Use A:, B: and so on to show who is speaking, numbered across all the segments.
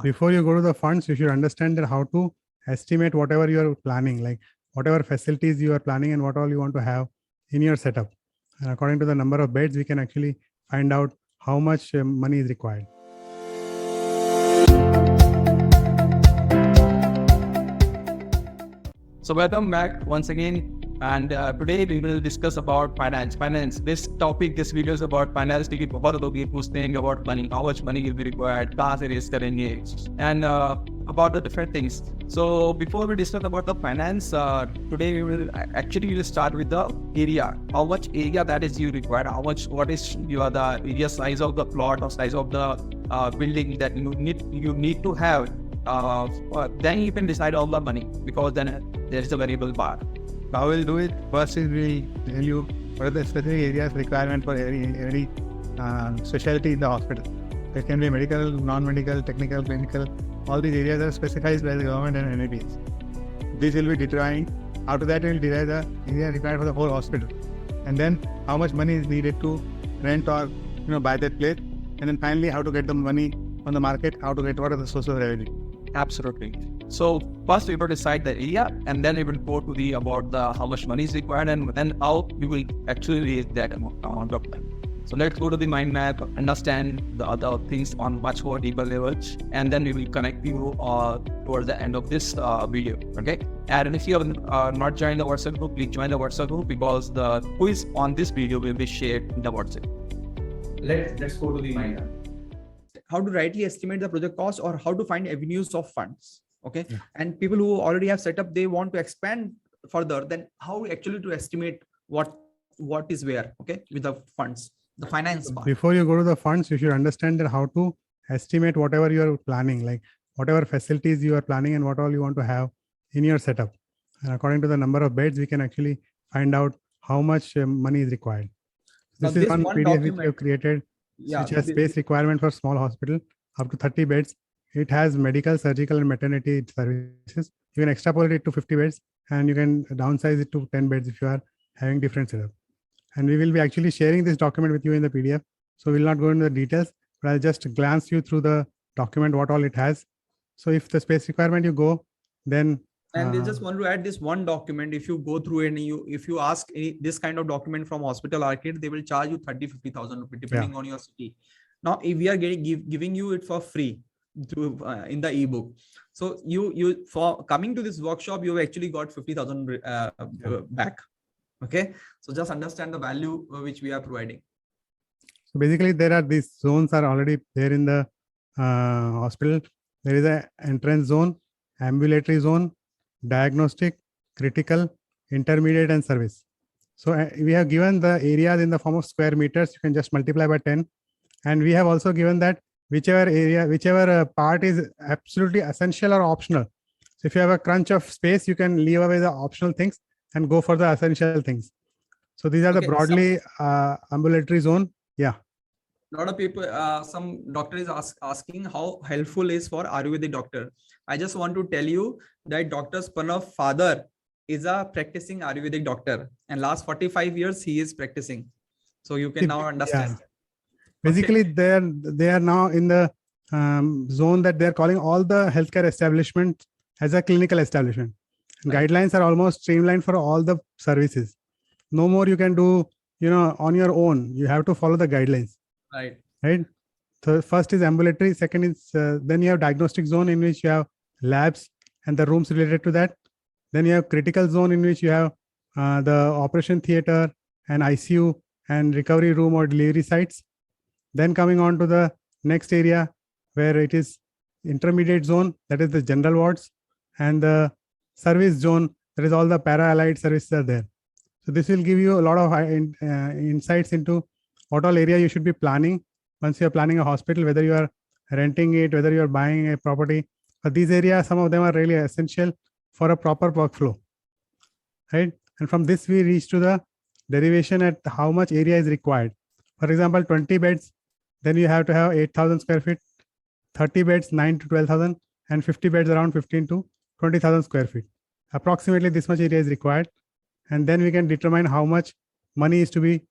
A: before you go to the funds, you should understand that how to estimate whatever you are planning, like whatever facilities you are planning and what all you want to have in your setup. And according to the number of beds, we can actually find out how much money is required.
B: So welcome back once again, and today we will discuss about finance. This video is about finance. We will posting about money, how much money will be required, and about the different things. So before we discuss about the finance, today we will start with the area. How much area that is you required? What is the area size of the plot or size of the building that you need to have? Then you can decide all the money, because then there is a variable bar.
A: How we'll do it? First is we tell you what are the specific areas requirement for every specialty in the hospital. It can be medical, non-medical, technical, clinical. All these areas are specified by the government and NABs. This will be determined. After that, we will derive the area required for the whole hospital, and then how much money is needed to rent or buy that place, and then finally how to get the money on the market, what are the sources of revenue.
B: Absolutely. So first we will decide the area, and then we will go to about how much money is required, and then how we will actually raise that amount of money. So let's go to the mind map, understand the other things on much more deeper levels, and then we will connect you towards the end of this video. Okay. And if you have not joined the WhatsApp group, please join the WhatsApp group, because the quiz on this video will be shared in the WhatsApp. Let's go to the mind map.
C: How to rightly estimate the project cost, or how to find avenues of funds. Okay. Yeah. And people who already have set up, they want to expand further, then how actually to estimate what is where, okay, with the funds, the finance part.
A: Before you go to the funds, you should understand that how to estimate whatever you are planning, like whatever facilities you are planning and what all you want to have in your setup. And according to the number of beds, we can actually find out how much money is required. This is one PDF which we have created, which has space requirement for small hospital up to 30 beds. It has medical, surgical, and maternity services. You can extrapolate it to 50 beds, and you can downsize it to 10 beds if you are having different setup. And we will be actually sharing this document with you in the PDF. So we'll not go into the details, but I'll just glance you through the document, what all it has. So if the space requirement you go, then
C: and they just want to add this one document. If you go through and if you ask this kind of document from Hospital Arcade, they will charge you 30,000-50,000 rupees depending on your city. Now, if we are giving you it for free in the ebook, so you for coming to this workshop, you actually got 50,000 back. Okay, so just understand the value which we are providing.
A: So basically, these zones are already there in the hospital. There is an entrance zone, ambulatory zone, diagnostic, critical, intermediate, and service. So we have given the areas in the form of square meters. You can just multiply by 10. And we have also given that whichever part is absolutely essential or optional. So if you have a crunch of space, you can leave away the optional things and go for the essential things. So these are the broadly ambulatory zone. Yeah.
C: A lot of people, some doctor is asking how helpful is for Ayurvedic doctor. I just want to tell you that Dr. Spanav's father is a practicing Ayurvedic doctor, and last 45 years he is practicing. So you can now understand.
A: Yeah. Basically, they are now in the zone that they are calling all the healthcare establishments as a clinical establishment. Right. Guidelines are almost streamlined for all the services. No more you can do, on your own. You have to follow the guidelines. Right. So first is ambulatory. Second is then you have diagnostic zone, in which you have labs and the rooms related to that. Then you have critical zone, in which you have the operation theater and ICU and recovery room or delivery sites. Then coming on to the next area where it is intermediate zone, that is the general wards, and the service zone, that is all the para-allied services are there. So this will give you a lot of insights into what all area you should be planning once you are planning a hospital, whether you are renting it, whether you are buying a property. But these areas, some of them are really essential for a proper workflow, right? And from this, we reach to the derivation at how much area is required. For example, 20 beds, then you have to have 8,000 square feet, 30 beds, 9 to 12,000, and 50 beds around 15 to 20,000 square feet. Approximately this much area is required. And then we can determine how much money is to be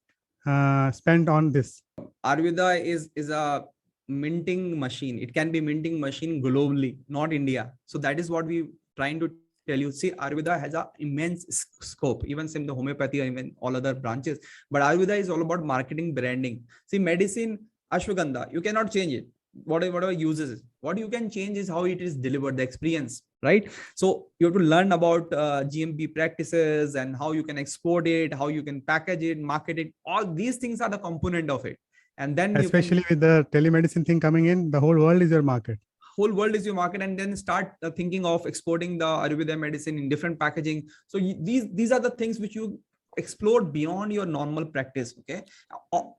A: spent on this.
C: Ayurveda is a minting machine. It can be minting machine globally, not India. So that is what we trying to tell you. See, Ayurveda has an immense scope, even same the homeopathy and even all other branches. But Ayurveda is all about marketing, branding. See, medicine, ashwagandha, you cannot change it. Whatever uses, what you can change is how it is delivered, the experience, right? So you have to learn about GMP practices and how you can export it, how you can package it, market it. All these things are the component of it. And then
A: especially with the telemedicine thing coming in, the whole world is your market.
C: Whole world is your market, and then start thinking of exporting the Ayurveda medicine in different packaging. So these are the things which you explore beyond your normal practice. Okay.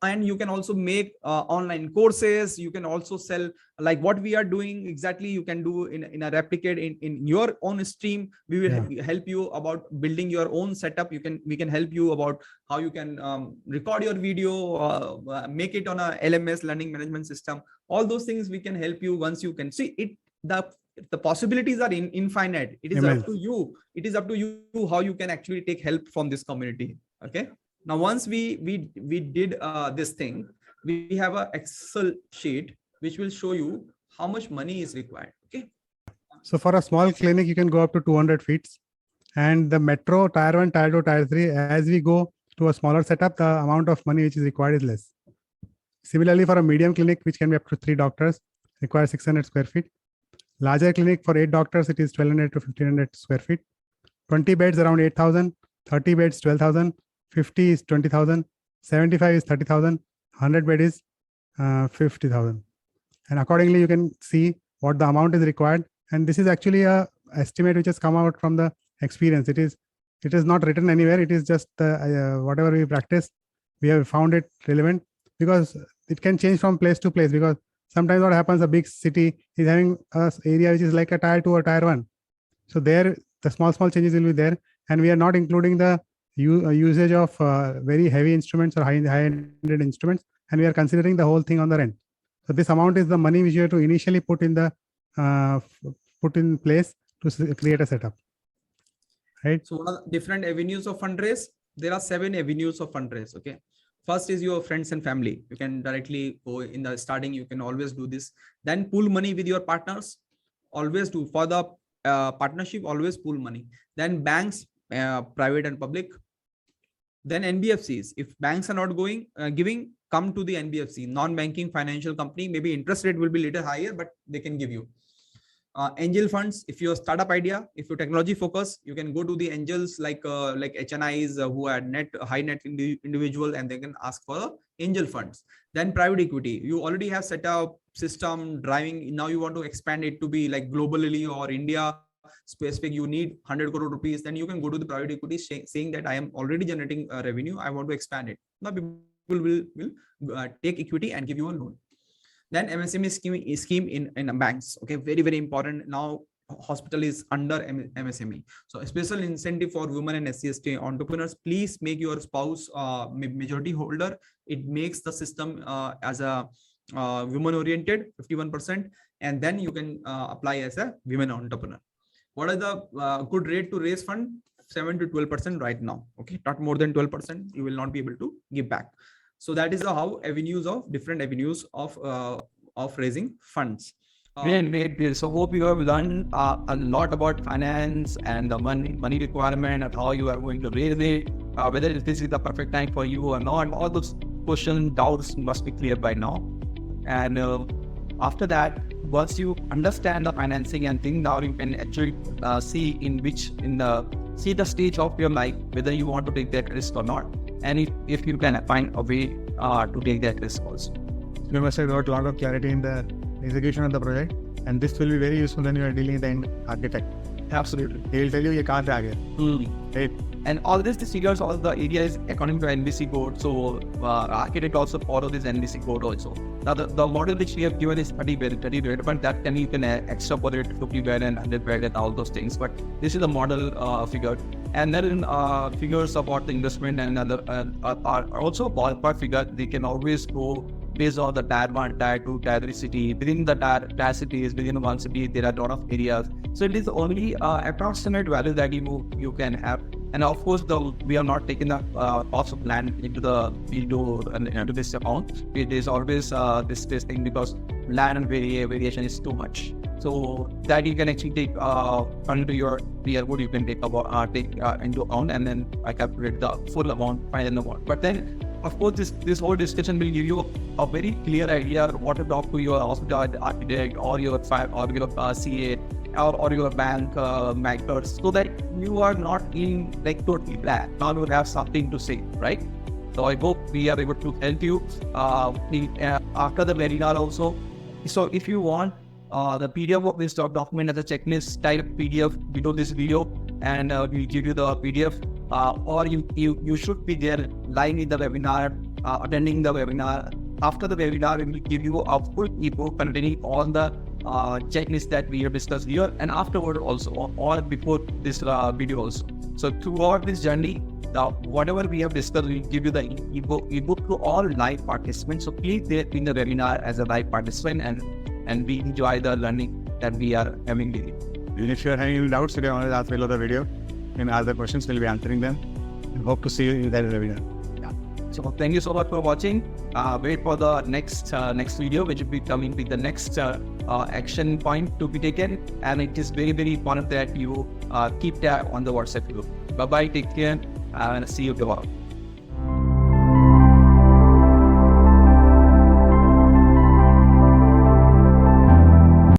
C: And you can also make online courses. You can also sell, like what we are doing exactly, you can do in a replicate in your own stream. We will help you about building your own setup. We can help you about how you can record your video, make it on a LMS, learning management system. All those things we can help you once you can see it. The possibilities are infinite. It is up to you. It is up to you how you can actually take help from this community. Okay. Now, once we did this thing, we have an Excel sheet which will show you how much money is required. Okay.
A: So for a small clinic, you can go up to 200 feet, and the metro, tier 1, tier 2, tier 3. As we go to a smaller setup, the amount of money which is required is less. Similarly, for a medium clinic, which can be up to 3 doctors, requires 600 square feet. Larger clinic for 8 doctors, it is 1200 to 1500 square feet. 20 beds around 8,000, 30 beds 12,000, 50 is 20,000, 75 is 30,000, 100 bed is 50,000. And accordingly, you can see what the amount is required. And this is actually a estimate which has come out from the experience. It is not written anywhere. It is just whatever we practice, we have found it relevant, because it can change from place to place. Because sometimes what happens, a big city is having an area which is like a tier 2 or tier 1. So there, the small changes will be there. And we are not including the usage of very heavy instruments or high-ended instruments. And we are considering the whole thing on the rent. So this amount is the money which you have to initially put in place to create a setup. Right.
C: So one of the different avenues of fundraise, there are 7 avenues of fundraise. Okay. First is your friends and family. You can directly go in the starting. You can always do this. Then pool money with your partners. Always do for the partnership. Always pool money. Then banks, private and public. Then NBFCs. If banks are not giving, come to the NBFC, non-banking financial company. Maybe interest rate will be little higher, but they can give you. Angel funds. If you're a startup idea, if you're technology focus, you can go to the angels like HNIs who are high net individual, and they can ask for angel funds. Then private equity. You already have set up system driving. Now you want to expand it to be like globally or India specific. You need 100 crore rupees. Then you can go to the private equity saying that I am already generating revenue. I want to expand it. Now people will take equity and give you a loan. Then MSME scheme in banks. Okay, very, very important. Now hospital is under MSME. So a special incentive for women and SC/ST entrepreneurs. Please make your spouse majority holder. It makes the system as a women oriented 51%, and then you can apply as a women entrepreneur. What are the good rate to raise fund? 7 to 12% right now. Okay, not more than 12%. You will not be able to give back. So that is how different avenues of raising funds.
B: Great. So hope you have learned a lot about finance and the money requirement and how you are going to raise it, whether this is the perfect time for you or not. All those questions, doubts must be clear by now. And after that, once you understand the financing and thing, now you can actually see the stage of your life, whether you want to take that risk or not. And if you can find a way to take that risk also.
A: You must have got a lot of clarity in the execution of the project, and this will be very useful when you are dealing with the end architect.
B: Absolutely.
A: He will tell you can't aage. Right.
B: And all this figures all the areas according to NBC code. So architect also follow this NBC code also. Now the model which we have given is 30 bed, but that you can extrapolate 50 bed and 100 bed and all those things. But this is the model figure. And then figures about the investment and other are also ballpark figure. They can always go based on the tier 1, tier 2, tier 3 city. Within the tier cities, within one city, there are a lot of areas. So it is only approximate value that you can have. And of course, we are not taking the cost of land into this account. It is always this thing, because land and variation is too much. So that you can actually take under your wood, you can take into account, and then I calculate the full amount, final amount. But then, of course, this whole discussion will give you a very clear idea what to talk to your hospital architect or your CA or your bankers, so that you are not in like totally blank. Now you will have something to say, right? So I hope we are able to help you after the webinar also. So if you want the PDF of this document as a checklist type PDF below this video, and we'll give you the PDF, or you should be there live in the webinar, attending the webinar. After the webinar, we will give you a full ebook containing all the checklist that we have discussed here, and afterward also, or before this video also. So throughout this journey, whatever we have discussed, we'll give you the ebook to all live participants. So please there in the webinar as a live participant, and we enjoy the learning that we are having with you.
D: And if you're having any doubts, you can always ask below the video. And other questions, we'll be answering them. And hope to see you in that webinar.
B: So thank you so much for watching. Wait for the next video, which will be coming with the next action point to be taken. And it is very, very important that you keep tab on the WhatsApp group. Bye bye, take care, and see you tomorrow.